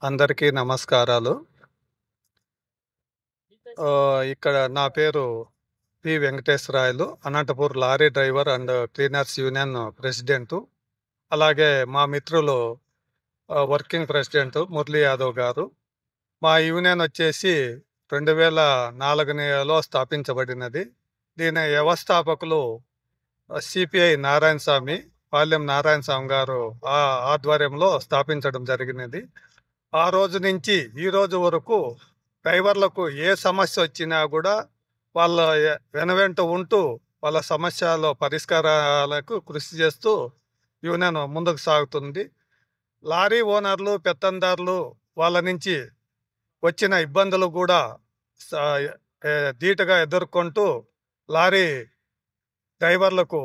అందరికీ నమస్కారాలు. ఇక్కడ నా పేరు P. Venkateswarayalu. Anantapur lorry driver and cleaners union president. అలాగే మా మిత్రులు వర్కింగ్ ప్రెసిడెంట్ మురళీ యాదవ్ గారు. మా యూనియన్ వచ్చేసి 2004లో స్థాపించబడినది. దీని వ్యవస్థాపకులు సిపిఐ నారాయణ స్వామి, పాలెం నారాయణ స్వామి గారు ఆధ్వర్యంలో స్థాపించడం జరిగినది. ఆ రోజు నుంచి ఈ రోజు వరకు డ్రైవర్లకు ఏ సమస్య వచ్చినా కూడా వాళ్ళ వెనువెంట ఉంటూ వాళ్ళ సమస్యల పరిష్కారాలకు కృషి చేస్తూ యూనియన్ ముందుకు సాగుతుంది. లారీ ఓనర్లు, పెత్తందారులు వాళ్ళ నుంచి వచ్చిన ఇబ్బందులు కూడా ధీటుగా ఎదుర్కొంటూ లారీ డ్రైవర్లకు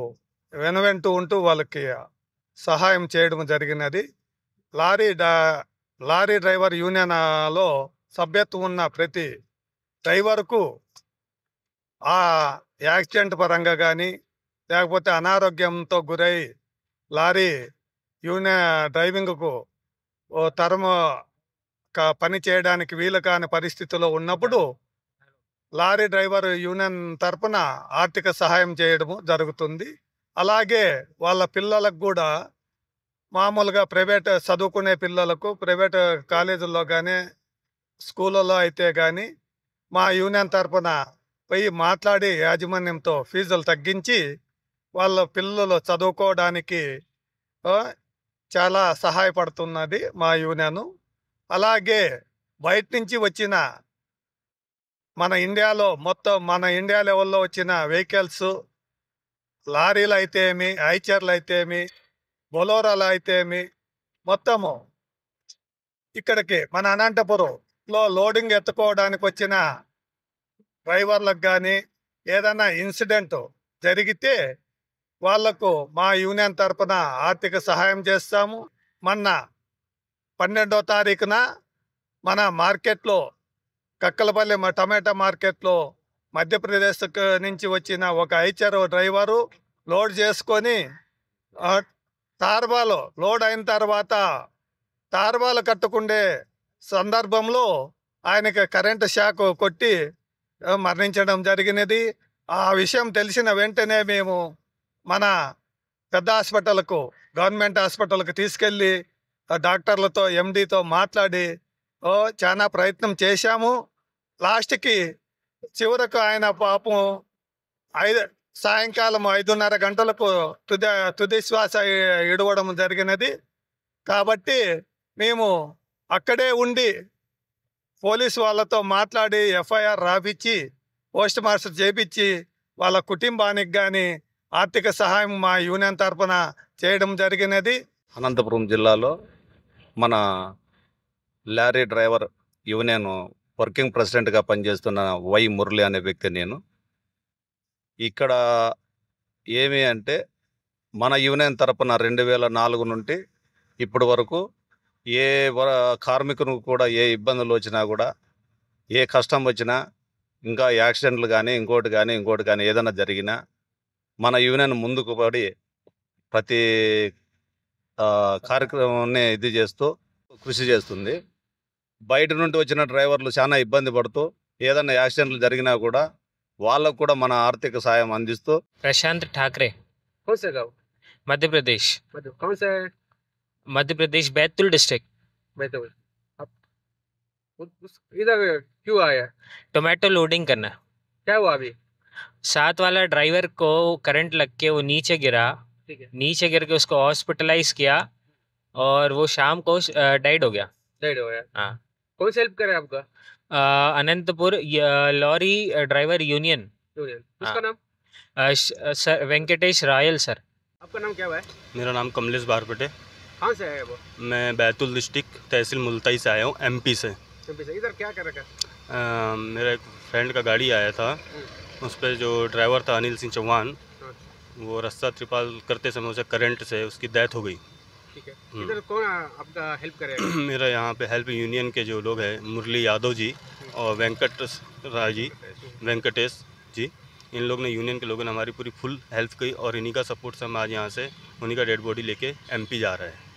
వెనువెంటూ ఉంటూ వాళ్ళకి సహాయం చేయడం జరిగినది. లారీ డ్రైవర్ యూనియన్లో సభ్యత్వం ఉన్న ప్రతి డ్రైవర్కు ఆ యాక్సిడెంట్ పరంగా కానీ లేకపోతే అనారోగ్యంతో గురై లారీ యూనియన్ డ్రైవింగ్కు పని చేయడానికి వీలు కాని పరిస్థితిలో ఉన్నప్పుడు లారీ డ్రైవర్ యూనియన్ తరపున ఆర్థిక సహాయం చేయడము జరుగుతుంది. అలాగే వాళ్ళ పిల్లలకు కూడా మామూలుగా ప్రైవేట్ చదువుకునే పిల్లలకు ప్రైవేట్ కాలేజీల్లో కానీ స్కూళ్ళలో అయితే కానీ మా యూనియన్ తరపున పోయి మాట్లాడి యాజమాన్యంతో ఫీజులు తగ్గించి వాళ్ళ పిల్లలు చదువుకోవడానికి చాలా సహాయపడుతున్నది మా యూనియను. అలాగే బయట నుంచి వచ్చిన మన ఇండియా లెవెల్లో వచ్చిన వెహికల్స్, లారీలు అయితే ఏమి, ఐచర్లు అయితే ఏమి, బొలోరాలు అయితే ఏమి, మొత్తము ఇక్కడికి మన అనంతపురంలో లోడింగ్ ఎత్తుకోవడానికి వచ్చిన డ్రైవర్లకు కానీ ఏదైనా ఇన్సిడెంట్ జరిగితే వాళ్లకు మా యూనియన్ తరపున ఆర్థిక సహాయం చేస్తాము. మొన్న 12వ తారీఖున మన మార్కెట్లో కక్కలపల్లి టమాటా మార్కెట్లో మధ్యప్రదేశ్ నుంచి వచ్చిన ఒక ఐచర్ డ్రైవరు లోడ్ చేసుకొని తార్బాలు లోడ్ అయిన తర్వాత తార్బాలు కట్టుకుండే సందర్భంలో ఆయనకి కరెంటు షాక్ కొట్టి మరణించడం జరిగినది. ఆ విషయం తెలిసిన వెంటనే మేము మన పెద్ద హాస్పిటల్కు, గవర్నమెంట్ హాస్పిటల్కి తీసుకెళ్ళి డాక్టర్లతో, ఎండీతో మాట్లాడి చాలా ప్రయత్నం చేశాము. లాస్ట్కి చివరకు ఆయన పాపం సాయంకాలం 5:30 గంటలకు తుది శ్వాస ఇడవడం జరిగినది. కాబట్టి మేము అక్కడే ఉండి పోలీసు వాళ్ళతో మాట్లాడి ఎఫ్ఐఆర్ రాపించి పోస్ట్ మార్టం చేపించి వాళ్ళ కుటుంబానికి కానీ ఆర్థిక సహాయం మా యూనియన్ తరఫున చేయడం జరిగినది. అనంతపురం జిల్లాలో మన లారీ డ్రైవర్ యూనియన్ వర్కింగ్ ప్రెసిడెంట్గా పనిచేస్తున్న వై మురళి అనే వ్యక్తి నేను. ఇక్కడ ఏమి అంటే మన యూనియన్ తరపున 2004 నుండి ఇప్పటి వరకు ఏ కార్మికునికి కూడా ఏ ఇబ్బందులు వచ్చినా కూడా, ఏ కష్టం వచ్చినా, ఇంకా యాక్సిడెంట్లు కానీ ఇంకోటి కానీ ఏదైనా జరిగినా మన యూనియన్ ముందుకు పడి ప్రతి కార్యక్రమాన్ని ఇది చేస్తూ కృషి చేస్తుంది. బయట నుండి వచ్చిన డ్రైవర్లు చాలా ఇబ్బంది పడుతూ ఏదైనా యాక్సిడెంట్లు జరిగినా కూడా వాళ్ళకు కూడా మన ఆర్థిక సాయం అందిస్తూ. प्रशांत ठाकरे। कौन से गाँव? मध्य प्रदेश। कौन सा है? मध्य प्रदेश बैतूल डिस्ट्रिक्ट। बैतूल। आप इधर क्यों आया? टोमेटो लोडिंग करना। क्या हुआ अभी? साथ वाला ड्राइवर को करंट लग के वो नीचे गिरा। ठीक है। नीचे गिर के उसको हॉस्पिटलाइज किया और वो शाम को डेड हो गया। डेड हो गया। हाँ। कौन से हेल्प करे आपका? Anantapur lorry driver union. उसका नाम? Sir Venkatesh Rayal sir. आपका नाम क्या है? मेरा नाम कमलेश बारपटे। कहाँ से है वो? मैं बैतूल डिस्ट्रिक्ट तहसील मुल्ताई से आया हूँ, एमपी से। इधर क्या कर रखा? मेरा एक फ्रेंड का गाड़ी आया था, उस पर जो ड्राइवर था अनिल सिंह चौहान, वो रास्ता त्रिपाल करते समय उसे करंट से उसकी डेथ हो गई। ठीक है। इधर कौन आपका हेल्प करेगा? मेरा यहाँ पे हेल्प यूनियन के जो लोग हैं, मुरली यादव जी और वेंकटेश जी, इन लोग ने, यूनियन के लोगों ने हमारी पूरी फुल हेल्प की और इन्हीं का सपोर्ट से हम आज यहाँ से उन्हीं का डेड बॉडी लेके एमपी जा रहे हैं।